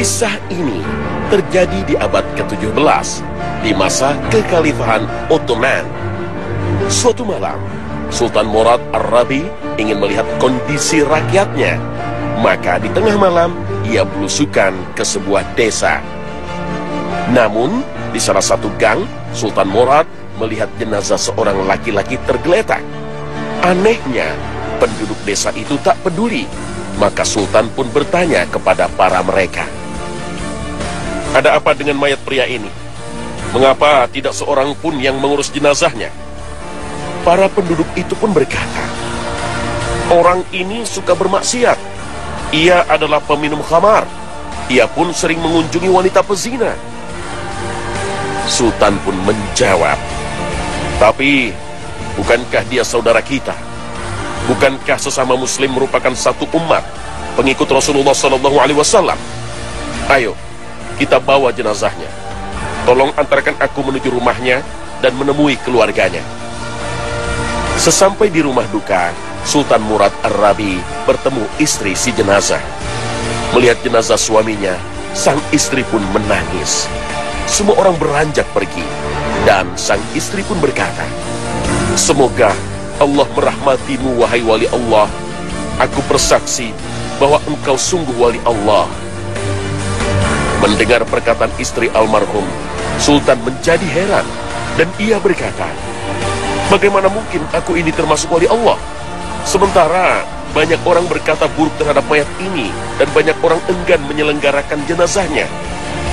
Kisah ini terjadi di abad ke-17, di masa kekhalifahan Ottoman. Suatu malam, Sultan Murad Ar-Rabi ingin melihat kondisi rakyatnya. Maka di tengah malam, ia belusukan ke sebuah desa. Namun, di salah satu gang, Sultan Murad melihat jenazah seorang laki-laki tergeletak. Anehnya, penduduk desa itu tak peduli. Maka Sultan pun bertanya kepada para mereka, "Ada apa dengan mayat pria ini? Mengapa tidak seorang pun yang mengurus jenazahnya?" Para penduduk itu pun berkata, "Orang ini suka bermaksiat. Ia adalah peminum khamar. Ia pun sering mengunjungi wanita pezina." Sultan pun menjawab, "Tapi, bukankah dia saudara kita? Bukankah sesama muslim merupakan satu umat, pengikut Rasulullah SAW? Ayo, kita bawa jenazahnya. Tolong antarkan aku menuju rumahnya dan menemui keluarganya." Sesampai di rumah duka, Sultan Murad Ar-Rabi bertemu istri si jenazah. Melihat jenazah suaminya, sang istri pun menangis. Semua orang beranjak pergi, dan sang istri pun berkata, "Semoga Allah merahmatimu, wahai wali Allah. Aku bersaksi bahwa engkau sungguh wali Allah." Mendengar perkataan istri almarhum, Sultan menjadi heran, dan ia berkata, "Bagaimana mungkin aku ini termasuk wali Allah? Sementara banyak orang berkata buruk terhadap mayat ini, dan banyak orang enggan menyelenggarakan jenazahnya.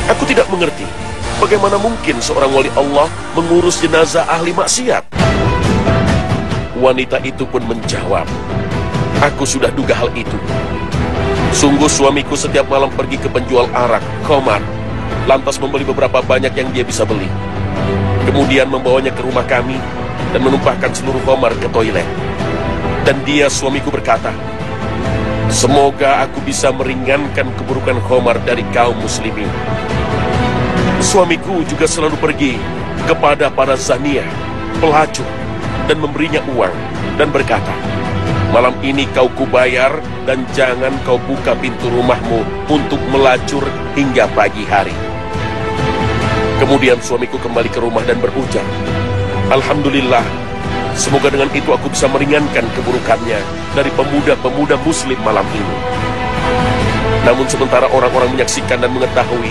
Aku tidak mengerti, bagaimana mungkin seorang wali Allah mengurus jenazah ahli maksiat?" Wanita itu pun menjawab, "Aku sudah duga hal itu. Sungguh suamiku setiap malam pergi ke penjual arak, khamar, lantas membeli beberapa banyak yang dia bisa beli. Kemudian membawanya ke rumah kami dan menumpahkan seluruh khamar ke toilet. Dan dia, suamiku, berkata, 'Semoga aku bisa meringankan keburukan khamar dari kaum muslimin.' Suamiku juga selalu pergi kepada para zaniyah, pelacur, dan memberinya uang, dan berkata, 'Malam ini kau kubayar, dan jangan kau buka pintu rumahmu untuk melacur hingga pagi hari.' Kemudian suamiku kembali ke rumah dan berujar, 'Alhamdulillah, semoga dengan itu aku bisa meringankan keburukannya dari pemuda-pemuda muslim malam ini.' Namun sementara orang-orang menyaksikan dan mengetahui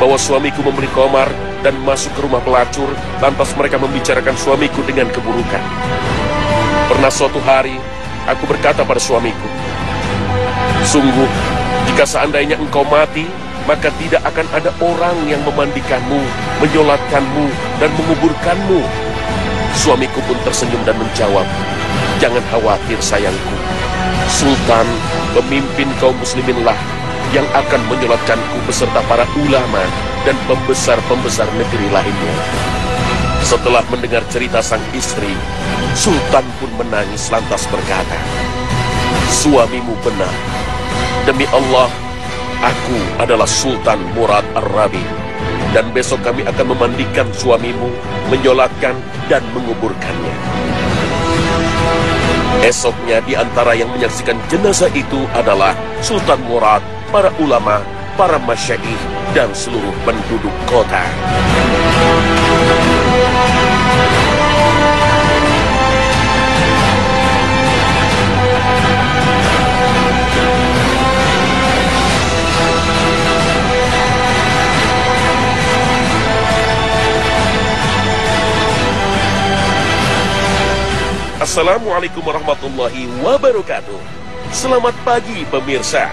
bahwa suamiku membeli khamar dan masuk ke rumah pelacur, lantas mereka membicarakan suamiku dengan keburukan. Pernah suatu hari, aku berkata pada suamiku, 'Sungguh, jika seandainya engkau mati, maka tidak akan ada orang yang memandikanmu, menyolatkanmu, dan menguburkanmu.' Suamiku pun tersenyum dan menjawab, 'Jangan khawatir sayangku. Sultan, pemimpin kaum musliminlah yang akan menyolatkanku beserta para ulama dan pembesar-pembesar negeri lainnya.' Setelah mendengar cerita sang istri, Sultan pun menangis lantas berkata, 'Suamimu benar. Demi Allah, aku adalah Sultan Murad Ar-Rabi, dan besok kami akan memandikan suamimu, menyolatkan, dan menguburkannya.' Esoknya di antara yang menyaksikan jenazah itu adalah Sultan Murad, para ulama, para masyaikh, dan seluruh penduduk kota. Assalamualaikum warahmatullahi wabarakatuh. Selamat pagi pemirsa.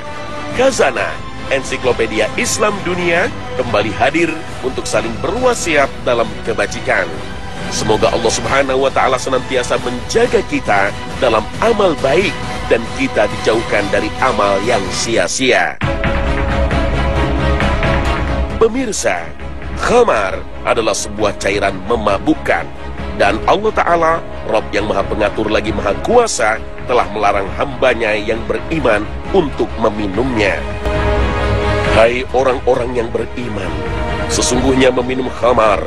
Khazanah Ensiklopedia Islam Dunia kembali hadir untuk saling berwasiat dalam kebajikan. Semoga Allah Subhanahu wa Ta'ala senantiasa menjaga kita dalam amal baik dan kita dijauhkan dari amal yang sia-sia. Pemirsa, khamar adalah sebuah cairan memabukkan, dan Allah Ta'ala, Rabb yang Maha Pengatur lagi Maha Kuasa, telah melarang hambanya yang beriman untuk meminumnya. Hai orang-orang yang beriman, sesungguhnya meminum khamar,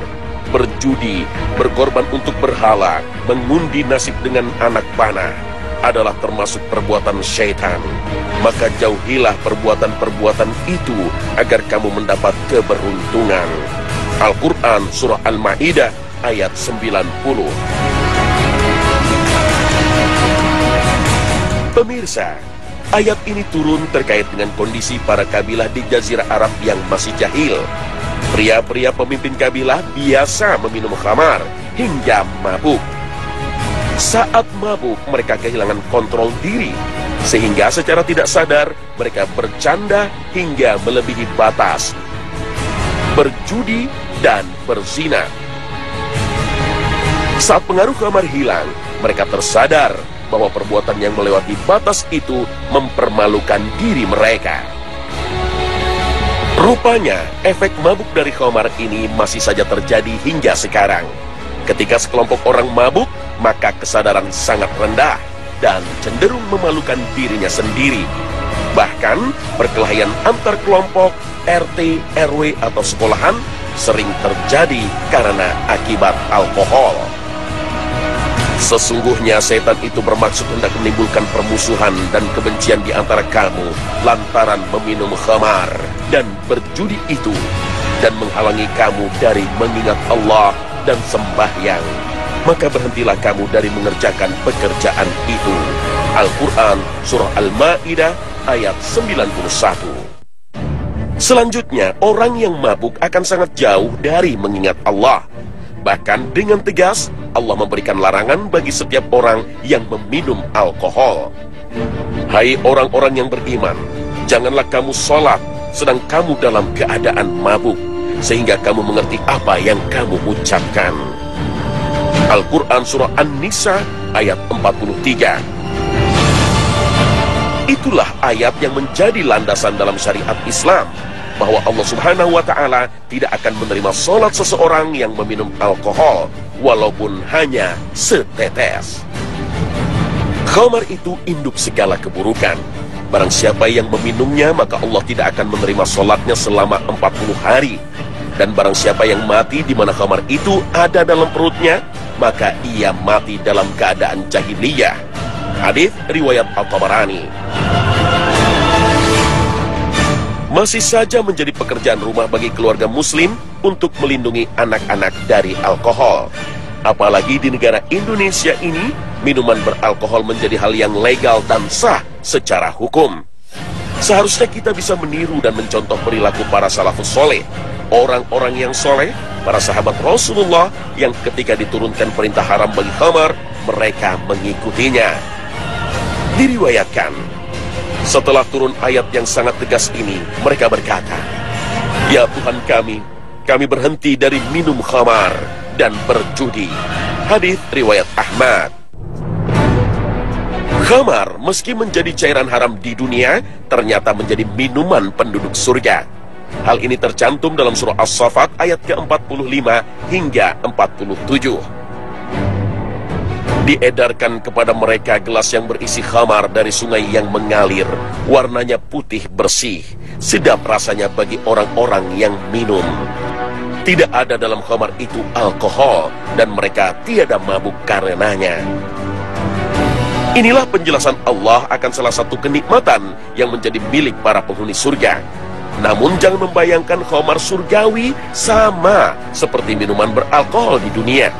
berjudi, berkorban untuk berhala, mengundi nasib dengan anak panah, adalah termasuk perbuatan syaitan. Maka jauhilah perbuatan-perbuatan itu agar kamu mendapat keberuntungan. Al-Quran Surah Al-Ma'idah ayat 90. Pemirsa, ayat ini turun terkait dengan kondisi para kabilah di Jazirah Arab yang masih jahil. Pria-pria pemimpin kabilah biasa meminum khamar hingga mabuk. Saat mabuk, mereka kehilangan kontrol diri, sehingga secara tidak sadar mereka bercanda hingga melebihi batas, berjudi dan berzina. Saat pengaruh khamar hilang, mereka tersadar bahwa perbuatan yang melewati batas itu mempermalukan diri mereka. Rupanya, efek mabuk dari khamar ini masih saja terjadi hingga sekarang. Ketika sekelompok orang mabuk, maka kesadaran sangat rendah dan cenderung memalukan dirinya sendiri. Bahkan, perkelahian antar kelompok, RT, RW, atau sekolahan sering terjadi karena akibat alkohol. Sesungguhnya setan itu bermaksud hendak menimbulkan permusuhan dan kebencian di antara kamu lantaran meminum khamar dan berjudi itu, dan menghalangi kamu dari mengingat Allah dan sembahyang. Maka berhentilah kamu dari mengerjakan pekerjaan itu. Al-Quran Surah Al-Ma'idah ayat 91. Selanjutnya, orang yang mabuk akan sangat jauh dari mengingat Allah. Bahkan dengan tegas, Allah memberikan larangan bagi setiap orang yang meminum alkohol. Hai orang-orang yang beriman, janganlah kamu sholat sedang kamu dalam keadaan mabuk, sehingga kamu mengerti apa yang kamu ucapkan. Al-Quran Surah An-Nisa ayat 43. Itulah ayat yang menjadi landasan dalam syariat Islam, bahwa Allah Subhanahu wa Ta'ala tidak akan menerima sholat seseorang yang meminum alkohol, walaupun hanya setetes. Khamar itu induk segala keburukan. Barang siapa yang meminumnya, maka Allah tidak akan menerima sholatnya selama 40 hari. Dan barang siapa yang mati di mana khamar itu ada dalam perutnya, maka ia mati dalam keadaan jahiliyah. Hadits riwayat Al-Tabarani. Masih saja menjadi pekerjaan rumah bagi keluarga muslim untuk melindungi anak-anak dari alkohol. Apalagi di negara Indonesia ini, minuman beralkohol menjadi hal yang legal dan sah secara hukum. Seharusnya kita bisa meniru dan mencontoh perilaku para salafus soleh, orang-orang yang soleh, para sahabat Rasulullah yang ketika diturunkan perintah haram bagi khamar, mereka mengikutinya. Diriwayatkan, setelah turun ayat yang sangat tegas ini, mereka berkata, "Ya Tuhan kami berhenti dari minum khamar dan berjudi." Hadits riwayat Ahmad. Khamar meski menjadi cairan haram di dunia, ternyata menjadi minuman penduduk surga. Hal ini tercantum dalam surah As-Saffat ayat ke-45 hingga 47. Diedarkan kepada mereka gelas yang berisi khamar dari sungai yang mengalir, warnanya putih bersih, sedap rasanya bagi orang-orang yang minum. Tidak ada dalam khamar itu alkohol, dan mereka tiada mabuk karenanya. Inilah penjelasan Allah akan salah satu kenikmatan yang menjadi milik para penghuni surga. Namun jangan membayangkan khamar surgawi sama seperti minuman beralkohol di dunia.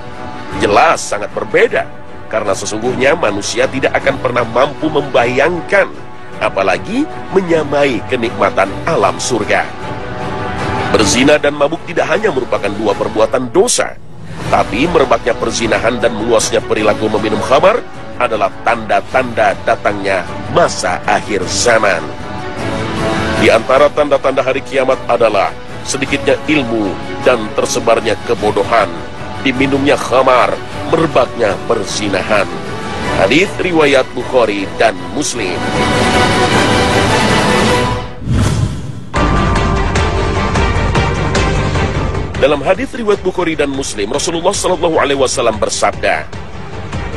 Jelas sangat berbeda, karena sesungguhnya manusia tidak akan pernah mampu membayangkan, apalagi menyamai kenikmatan alam surga. Berzina dan mabuk tidak hanya merupakan dua perbuatan dosa, tapi merebaknya perzinahan dan meluasnya perilaku meminum khamar adalah tanda-tanda datangnya masa akhir zaman. Di antara tanda-tanda hari kiamat adalah sedikitnya ilmu dan tersebarnya kebodohan, diminumnya khamar, merebaknya perzinahan. Hadits riwayat Bukhari dan Muslim. Dalam hadits riwayat Bukhari dan Muslim, Rasulullah SAW bersabda,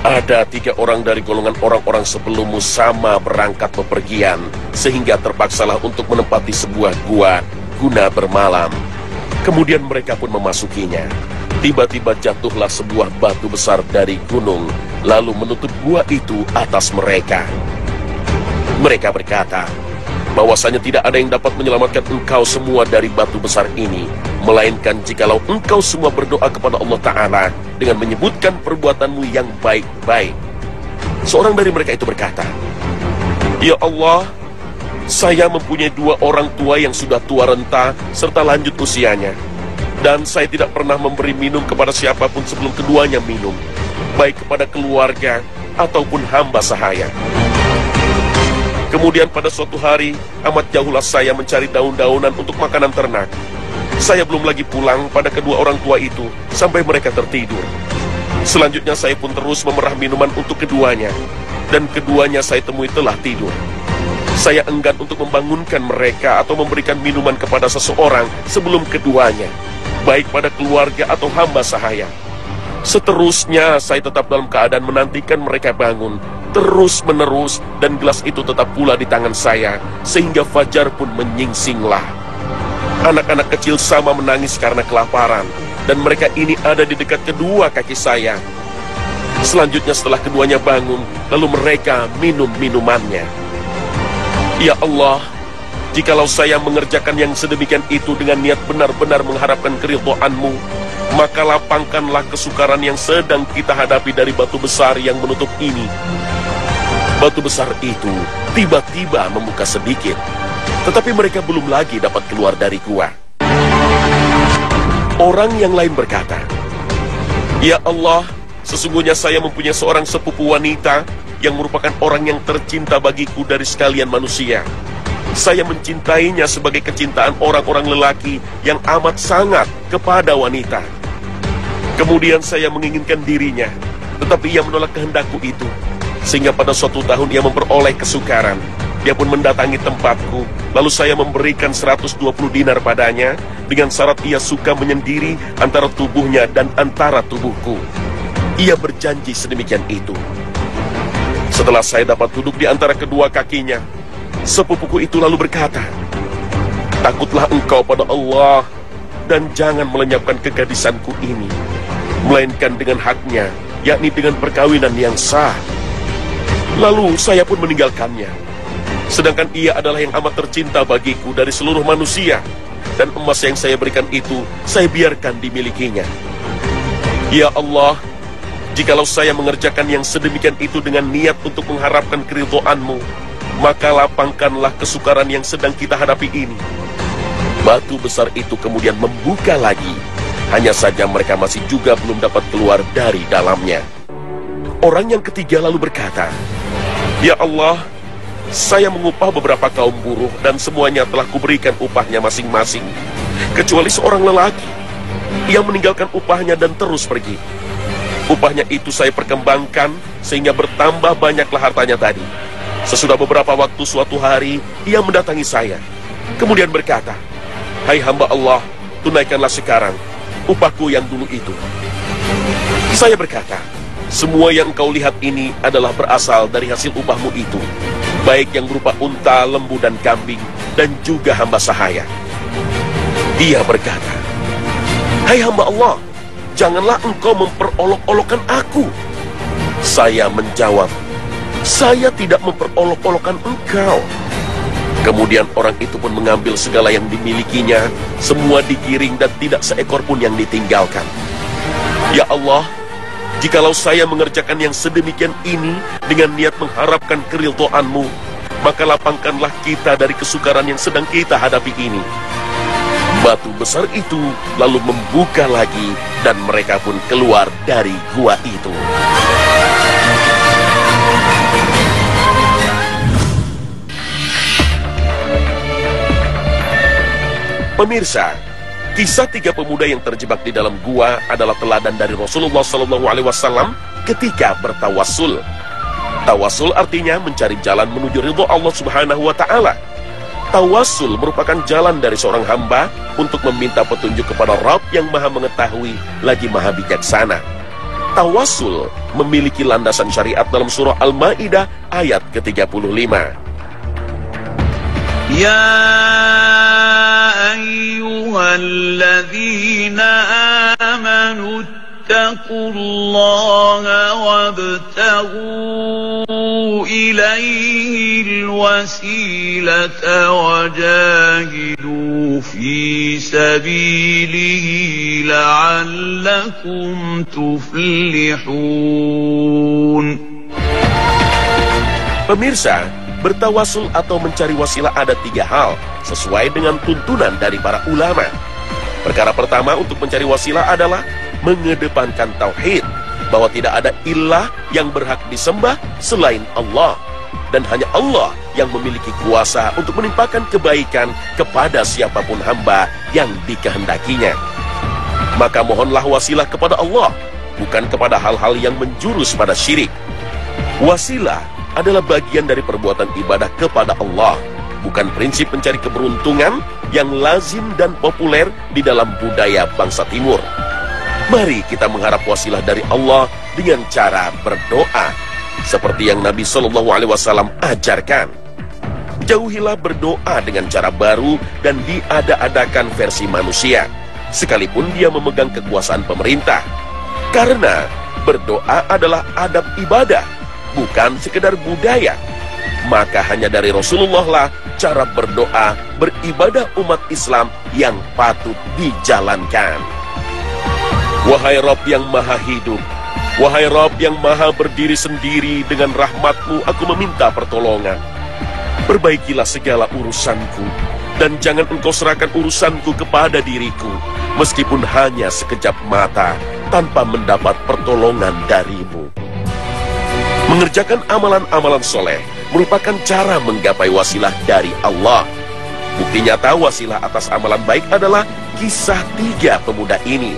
"Ada 3 orang dari golongan orang-orang sebelummu sama berangkat bepergian, sehingga terpaksalah untuk menempati sebuah gua guna bermalam. Kemudian mereka pun memasukinya. Tiba-tiba jatuhlah sebuah batu besar dari gunung, lalu menutup gua itu atas mereka. Mereka berkata, bahwasanya tidak ada yang dapat menyelamatkan engkau semua dari batu besar ini, melainkan jikalau engkau semua berdoa kepada Allah Ta'ala dengan menyebutkan perbuatanmu yang baik-baik. Seorang dari mereka itu berkata, Ya Allah, saya mempunyai 2 orang tua yang sudah tua renta serta lanjut usianya, dan saya tidak pernah memberi minum kepada siapapun sebelum keduanya minum, baik kepada keluarga ataupun hamba sahaya. Kemudian pada suatu hari, amat jauhlah saya mencari daun-daunan untuk makanan ternak. Saya belum lagi pulang pada kedua orang tua itu sampai mereka tertidur. Selanjutnya saya pun terus memerah minuman untuk keduanya, dan keduanya saya temui telah tidur. Saya enggan untuk membangunkan mereka atau memberikan minuman kepada seseorang sebelum keduanya, baik pada keluarga atau hamba sahaya. Seterusnya saya tetap dalam keadaan menantikan mereka bangun, terus-menerus, dan gelas itu tetap pula di tangan saya, sehingga fajar pun menyingsinglah. Anak-anak kecil sama menangis karena kelaparan, dan mereka ini ada di dekat kedua kaki saya. Selanjutnya setelah keduanya bangun, lalu mereka minum minumannya. Ya Allah, jikalau saya mengerjakan yang sedemikian itu dengan niat benar-benar mengharapkan keridhaan-Mu, maka lapangkanlah kesukaran yang sedang kita hadapi dari batu besar yang menutup ini. Batu besar itu tiba-tiba membuka sedikit, tetapi mereka belum lagi dapat keluar dari gua. Orang yang lain berkata, Ya Allah, sesungguhnya saya mempunyai seorang sepupu wanita yang merupakan orang yang tercinta bagiku dari sekalian manusia. Saya mencintainya sebagai kecintaan orang-orang lelaki yang amat sangat kepada wanita. Kemudian saya menginginkan dirinya, tetapi ia menolak kehendakku itu. Sehingga pada suatu tahun ia memperoleh kesukaran. Dia pun mendatangi tempatku, lalu saya memberikan 120 dinar padanya, dengan syarat ia suka menyendiri antara tubuhnya dan antara tubuhku. Ia berjanji sedemikian itu. Setelah saya dapat duduk di antara kedua kakinya, sepupuku itu lalu berkata, Takutlah engkau pada Allah, dan jangan melenyapkan kegadisanku ini, melainkan dengan haknya, yakni dengan perkawinan yang sah. Lalu saya pun meninggalkannya, sedangkan ia adalah yang amat tercinta bagiku dari seluruh manusia, dan emas yang saya berikan itu, saya biarkan dimilikinya. Ya Allah, jikalau saya mengerjakan yang sedemikian itu dengan niat untuk mengharapkan keridhaan-Mu, maka lapangkanlah kesukaran yang sedang kita hadapi ini. Batu besar itu kemudian membuka lagi, hanya saja mereka masih juga belum dapat keluar dari dalamnya. Orang yang ketiga lalu berkata, Ya Allah, saya mengupah beberapa kaum buruh dan semuanya telah kuberikan upahnya masing-masing, kecuali seorang lelaki. Ia meninggalkan upahnya dan terus pergi. Upahnya itu saya perkembangkan sehingga bertambah banyaklah hartanya tadi. Sesudah beberapa waktu suatu hari, ia mendatangi saya, kemudian berkata, Hai hamba Allah, tunaikanlah sekarang upahku yang dulu itu. Saya berkata, semua yang engkau lihat ini adalah berasal dari hasil upahmu itu, baik yang berupa unta, lembu, dan kambing, dan juga hamba sahaya. Dia berkata, Hai hamba Allah, janganlah engkau memperolok-olokkan aku. Saya menjawab, Saya tidak memperolok-olokkan engkau. Kemudian orang itu pun mengambil segala yang dimilikinya, semua digiring dan tidak seekor pun yang ditinggalkan. Ya Allah, jikalau saya mengerjakan yang sedemikian ini dengan niat mengharapkan keridhaan-Mu, maka lapangkanlah kita dari kesukaran yang sedang kita hadapi ini. Batu besar itu lalu membuka lagi, dan mereka pun keluar dari gua itu. Pemirsa, kisah 3 pemuda yang terjebak di dalam gua adalah teladan dari Rasulullah SAW ketika bertawassul. Tawassul artinya mencari jalan menuju ridho Allah Subhanahu wa Ta'ala. Tawassul merupakan jalan dari seorang hamba untuk meminta petunjuk kepada Rabb yang Maha Mengetahui lagi Maha Bijaksana. Tawassul memiliki landasan syariat dalam surah Al-Maidah ayat ke-35. يا أيها الذين آمنوا اتقوا الله وابتغوا إليه الوسيلة وجاهدوا في سبيله لعلكم تفلحون. Pemirsa, bertawasul atau mencari wasilah ada 3 hal sesuai dengan tuntunan dari para ulama. Perkara pertama untuk mencari wasilah adalah mengedepankan tauhid, bahwa tidak ada ilah yang berhak disembah selain Allah, dan hanya Allah yang memiliki kuasa untuk menimpakan kebaikan kepada siapapun hamba yang dikehendakinya. Maka mohonlah wasilah kepada Allah, bukan kepada hal-hal yang menjurus pada syirik. Wasilah adalah bagian dari perbuatan ibadah kepada Allah, bukan prinsip mencari keberuntungan yang lazim dan populer di dalam budaya bangsa Timur. Mari kita mengharap wasilah dari Allah dengan cara berdoa, seperti yang Nabi Shallallahu Alaihi Wasallam ajarkan. Jauhilah berdoa dengan cara baru dan diada-adakan versi manusia, sekalipun dia memegang kekuasaan pemerintah. Karena berdoa adalah adab ibadah, bukan sekedar budaya. Maka hanya dari Rasulullah lah cara berdoa, beribadah umat Islam yang patut dijalankan. Wahai Rabb yang maha hidup, wahai Rabb yang maha berdiri sendiri, dengan rahmat-Mu aku meminta pertolongan. Perbaikilah segala urusanku, dan jangan Engkau serahkan urusanku kepada diriku, meskipun hanya sekejap mata, tanpa mendapat pertolongan dari-Mu. Mengerjakan amalan-amalan soleh merupakan cara menggapai wasilah dari Allah. Bukti nyata wasilah atas amalan baik adalah kisah 3 pemuda ini.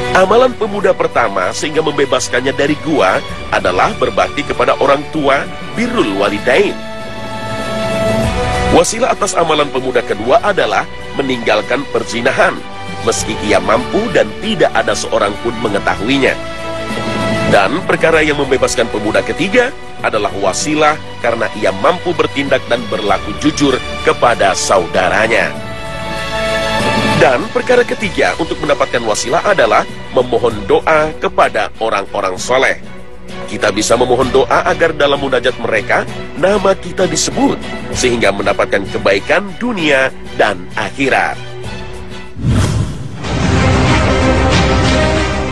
Amalan pemuda pertama sehingga membebaskannya dari gua adalah berbakti kepada orang tua, birrul walidain. Wasilah atas amalan pemuda kedua adalah meninggalkan perzinahan, meski ia mampu dan tidak ada seorang pun mengetahuinya. Dan perkara yang membebaskan pemuda ketiga adalah wasilah karena ia mampu bertindak dan berlaku jujur kepada saudaranya. Dan perkara ketiga untuk mendapatkan wasilah adalah memohon doa kepada orang-orang soleh. Kita bisa memohon doa agar dalam munajat mereka nama kita disebut, sehingga mendapatkan kebaikan dunia dan akhirat.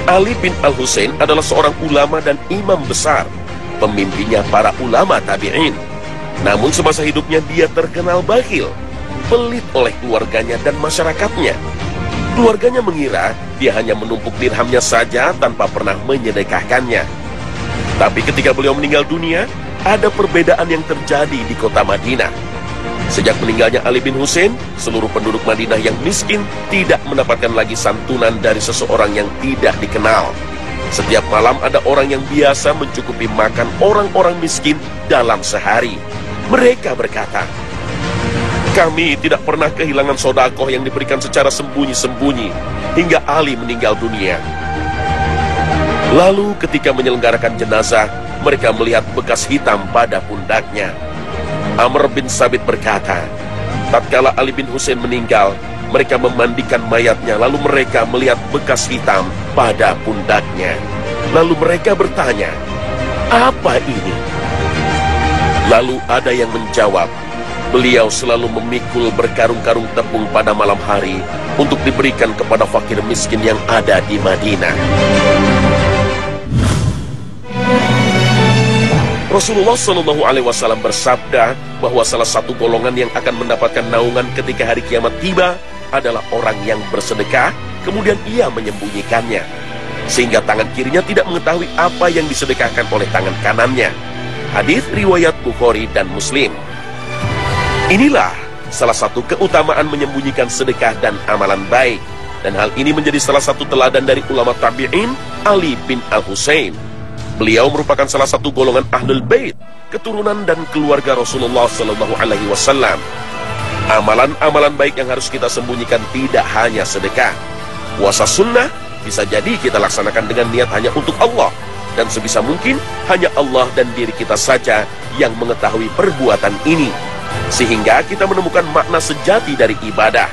Ali bin Al-Husain adalah seorang ulama dan imam besar, pemimpinnya para ulama tabi'in. Namun semasa hidupnya dia terkenal bakhil, pelit oleh keluarganya dan masyarakatnya. Keluarganya mengira dia hanya menumpuk dirhamnya saja tanpa pernah menyedekahkannya. Tapi ketika beliau meninggal dunia, ada perbedaan yang terjadi di kota Madinah. Sejak meninggalnya Ali bin Husain, seluruh penduduk Madinah yang miskin tidak mendapatkan lagi santunan dari seseorang yang tidak dikenal. Setiap malam ada orang yang biasa mencukupi makan orang-orang miskin dalam sehari. Mereka berkata, "Kami tidak pernah kehilangan sodakoh yang diberikan secara sembunyi-sembunyi hingga Ali meninggal dunia." Lalu ketika menyelenggarakan jenazah, mereka melihat bekas hitam pada pundaknya. Amr bin Sabit berkata, tatkala Ali bin Husain meninggal, mereka memandikan mayatnya, lalu mereka melihat bekas hitam pada pundaknya. Lalu mereka bertanya, "Apa ini?" Lalu ada yang menjawab, "Beliau selalu memikul berkarung-karung tepung pada malam hari untuk diberikan kepada fakir miskin yang ada di Madinah." Rasulullah Shallallahu Alaihi Wasallam bersabda bahwa salah satu golongan yang akan mendapatkan naungan ketika hari kiamat tiba adalah orang yang bersedekah, kemudian ia menyembunyikannya, sehingga tangan kirinya tidak mengetahui apa yang disedekahkan oleh tangan kanannya. Hadis riwayat Bukhari dan Muslim. Inilah salah satu keutamaan menyembunyikan sedekah dan amalan baik, dan hal ini menjadi salah satu teladan dari ulama tabi'in Ali bin Al-Husain. Beliau merupakan salah satu golongan Ahlul Bait, keturunan dan keluarga Rasulullah Sallallahu Alaihi Wasallam. Amalan-amalan baik yang harus kita sembunyikan tidak hanya sedekah. Puasa sunnah bisa jadi kita laksanakan dengan niat hanya untuk Allah, dan sebisa mungkin hanya Allah dan diri kita saja yang mengetahui perbuatan ini. sehingga kita menemukan makna sejati dari ibadah,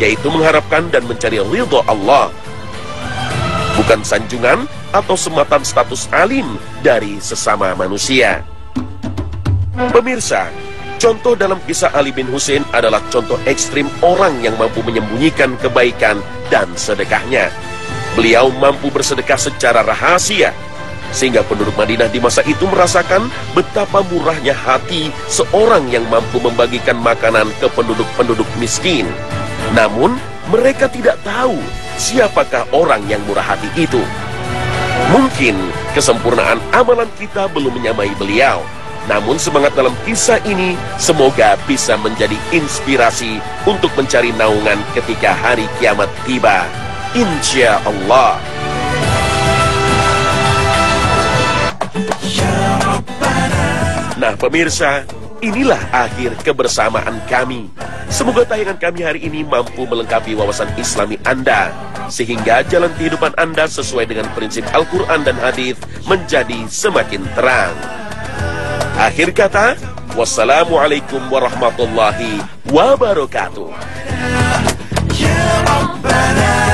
yaitu mengharapkan dan mencari ridho Allah, bukan sanjungan atau sematan status alim dari sesama manusia. Pemirsa, contoh dalam kisah Ali bin Husain adalah contoh ekstrim orang yang mampu menyembunyikan kebaikan dan sedekahnya. Beliau mampu bersedekah secara rahasia, sehingga penduduk Madinah di masa itu merasakan betapa murahnya hati seorang yang mampu membagikan makanan ke penduduk-penduduk miskin. Namun, mereka tidak tahu siapakah orang yang murah hati itu. Mungkin kesempurnaan amalan kita belum menyamai beliau. Namun semangat dalam kisah ini semoga bisa menjadi inspirasi untuk mencari naungan ketika hari kiamat tiba. Insya Allah. Nah pemirsa, inilah akhir kebersamaan kami. Semoga tayangan kami hari ini mampu melengkapi wawasan Islami Anda, sehingga jalan kehidupan Anda sesuai dengan prinsip Al-Quran dan Hadis menjadi semakin terang. Akhir kata, wassalamualaikum warahmatullahi wabarakatuh. Ya Rabbana.